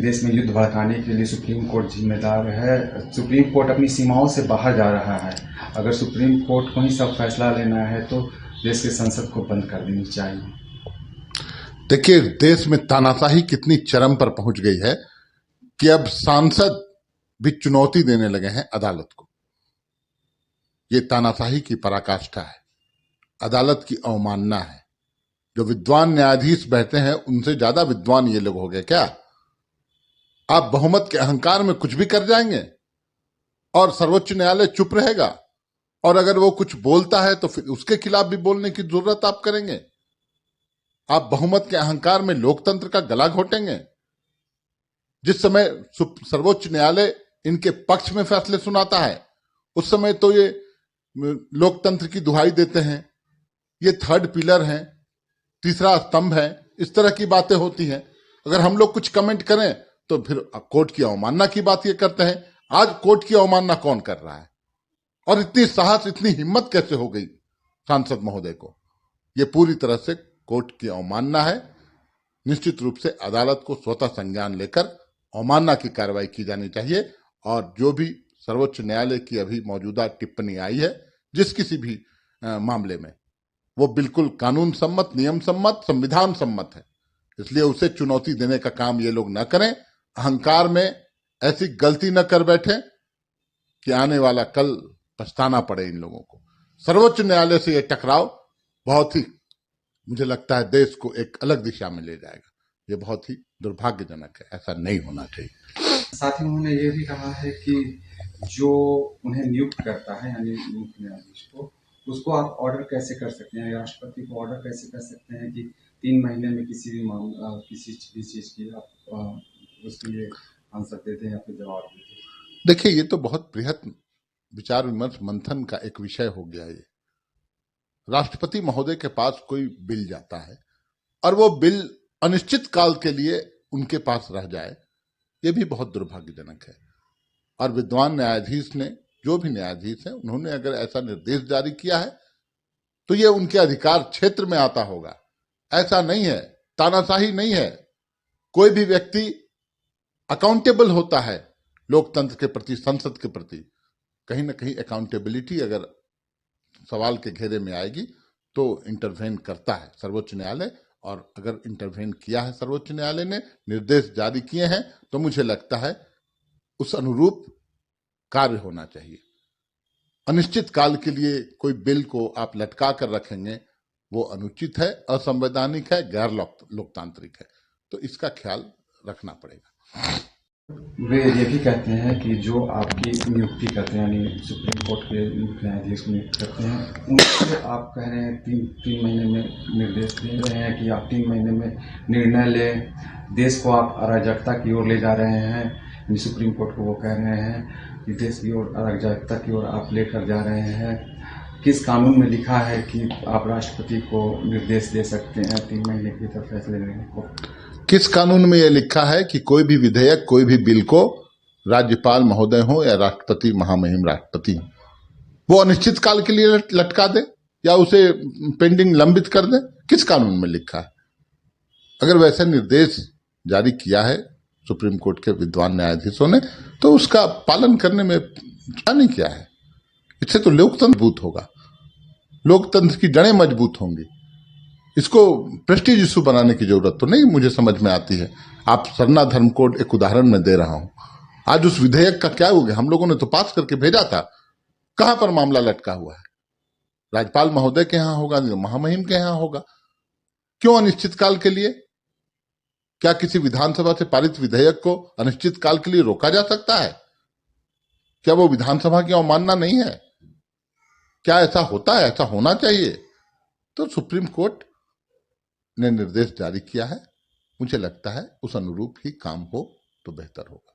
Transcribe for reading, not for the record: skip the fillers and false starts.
देश में युद्ध भड़काने के लिए सुप्रीम कोर्ट जिम्मेदार है। सुप्रीम कोर्ट अपनी सीमाओं से बाहर जा रहा है। अगर सुप्रीम कोर्ट को ही सब फैसला लेना है तो देश के संसद को बंद कर देनी चाहिए। देखिए, देश में तानाशाही कितनी चरम पर पहुंच गई है कि अब सांसद भी चुनौती देने लगे हैं अदालत को। ये तानाशाही की पराकाष्ठा है, अदालत की अवमानना है। जो विद्वान न्यायाधीश बैठे हैं उनसे ज्यादा विद्वान ये लोग हो गए क्या? आप बहुमत के अहंकार में कुछ भी कर जाएंगे और सर्वोच्च न्यायालय चुप रहेगा, और अगर वो कुछ बोलता है तो फिर उसके खिलाफ भी बोलने की जरूरत आप करेंगे। आप बहुमत के अहंकार में लोकतंत्र का गला घोटेंगे। जिस समय सर्वोच्च न्यायालय इनके पक्ष में फैसले सुनाता है उस समय तो ये लोकतंत्र की दुहाई देते हैं, ये थर्ड पिलर हैं, तीसरा स्तंभ है, इस तरह की बातें होती हैं। अगर हम लोग कुछ कमेंट करें तो फिर कोर्ट की अवमानना की बात ये करते हैं। आज कोर्ट की अवमानना कौन कर रहा है? और इतनी साहस, इतनी हिम्मत कैसे हो गई सांसद महोदय को? ये पूरी तरह से कोर्ट की अवमानना है। निश्चित रूप से अदालत को स्वतः संज्ञान लेकर अवमानना की कार्रवाई की जानी चाहिए। और जो भी सर्वोच्च न्यायालय की अभी मौजूदा टिप्पणी आई है जिस किसी भी मामले में, वो बिल्कुल कानून सम्मत, नियम सम्मत, संविधान सम्मत है। इसलिए उसे चुनौती देने का काम ये लोग न करें। अहंकार में ऐसी गलती न कर बैठे कि आने वाला कल पछताना पड़े इन लोगों को। सर्वोच्च न्यायालय से यह टकराव बहुत ही, मुझे लगता है, देश को एक अलग दिशा में ले जाएगा। ये बहुत ही दुर्भाग्यजनक है, ऐसा नहीं होना चाहिए। साथ ही उन्होंने ये भी कहा है कि जो उन्हें नियुक्त करता है यानी मुख्य न्यायाधीश को, उसको आप ऑर्डर कैसे कर सकते हैं, राष्ट्रपति को ऑर्डर कैसे कर सकते हैं कि 3 महीने में किसी भी मामला, किसी भी चीज की आप उसके लिए आंसर देते हैं या फिर जवाब देते हैं। देखिए, ये तो बहुत बृहत विचार विमर्श मंथन का एक विषय हो गया। ये राष्ट्रपति महोदय के पास कोई बिल जाता है और वो बिल अनिश्चित काल के लिए उनके पास रह जाए, ये भी बहुत दुर्भाग्यजनक है। और विद्वान न्यायाधीश ने, जो भी न्यायाधीश है, उन्होंने अगर ऐसा निर्देश जारी किया है तो ये उनके अधिकार क्षेत्र में आता होगा। ऐसा नहीं है, तानाशाही नहीं है। कोई भी व्यक्ति अकाउंटेबल होता है लोकतंत्र के प्रति, संसद के प्रति। कहीं ना कहीं अकाउंटेबिलिटी अगर सवाल के घेरे में आएगी तो इंटरवेन करता है सर्वोच्च न्यायालय। और अगर इंटरवेन किया है सर्वोच्च न्यायालय ने, निर्देश जारी किए हैं, तो मुझे लगता है उस अनुरूप कार्य होना चाहिए। अनिश्चित काल के लिए कोई बिल को आप लटका कर रखेंगे, वो अनुचित है, असंवैधानिक है, गैर लोकतांत्रिक है। तो इसका ख्याल रखना पड़ेगा। वे ये भी कहते हैं कि जो आपकी नियुक्ति करते हैं यानी सुप्रीम कोर्ट के मुख्य न्यायाधीश को नियुक्त करते हैं, उनसे आप कह रहे हैं 3 महीने में निर्देश दे रहे हैं कि आप 3 महीने में निर्णय लें। देश को आप अराजकता की ओर ले जा रहे हैं। सुप्रीम कोर्ट को वो कह रहे हैं कि देश की ओर, अराजकता की ओर आप लेकर जा रहे हैं। किस कानून में लिखा है कि आप राष्ट्रपति को निर्देश दे सकते हैं 3 महीने के भीतर फैसले लेने को? किस कानून में यह लिखा है कि कोई भी विधेयक, कोई भी बिल को राज्यपाल महोदय हो या राष्ट्रपति, महामहिम राष्ट्रपति हो, वो अनिश्चित काल के लिए लटका दे या उसे पेंडिंग लंबित कर दे? किस कानून में लिखा है? अगर वैसा निर्देश जारी किया है सुप्रीम कोर्ट के विद्वान न्यायाधीशों ने, तो उसका पालन करने में क्या नहीं किया है। इससे तो लोकतंत्र मजबूत होगा, लोकतंत्र की जड़ें मजबूत होंगी। इसको प्रेस्टीज इशू बनाने की जरूरत तो नहीं मुझे समझ में आती है। आप सरना धर्म कोड एक उदाहरण में दे रहा हूं। आज उस विधेयक का क्या हो गया? हम लोगों ने तो पास करके भेजा था, कहां पर मामला लटका हुआ है? राज्यपाल महोदय के यहां होगा, महामहिम के यहां होगा। क्यों अनिश्चित काल के लिए? क्या किसी विधानसभा से पारित विधेयक को अनिश्चित काल के लिए रोका जा सकता है? क्या वो विधानसभा की अवमानना नहीं है? क्या ऐसा होता है? ऐसा होना चाहिए। तो सुप्रीम कोर्ट ने निर्देश जारी किया है, मुझे लगता है उस अनुरूप ही काम हो तो बेहतर होगा।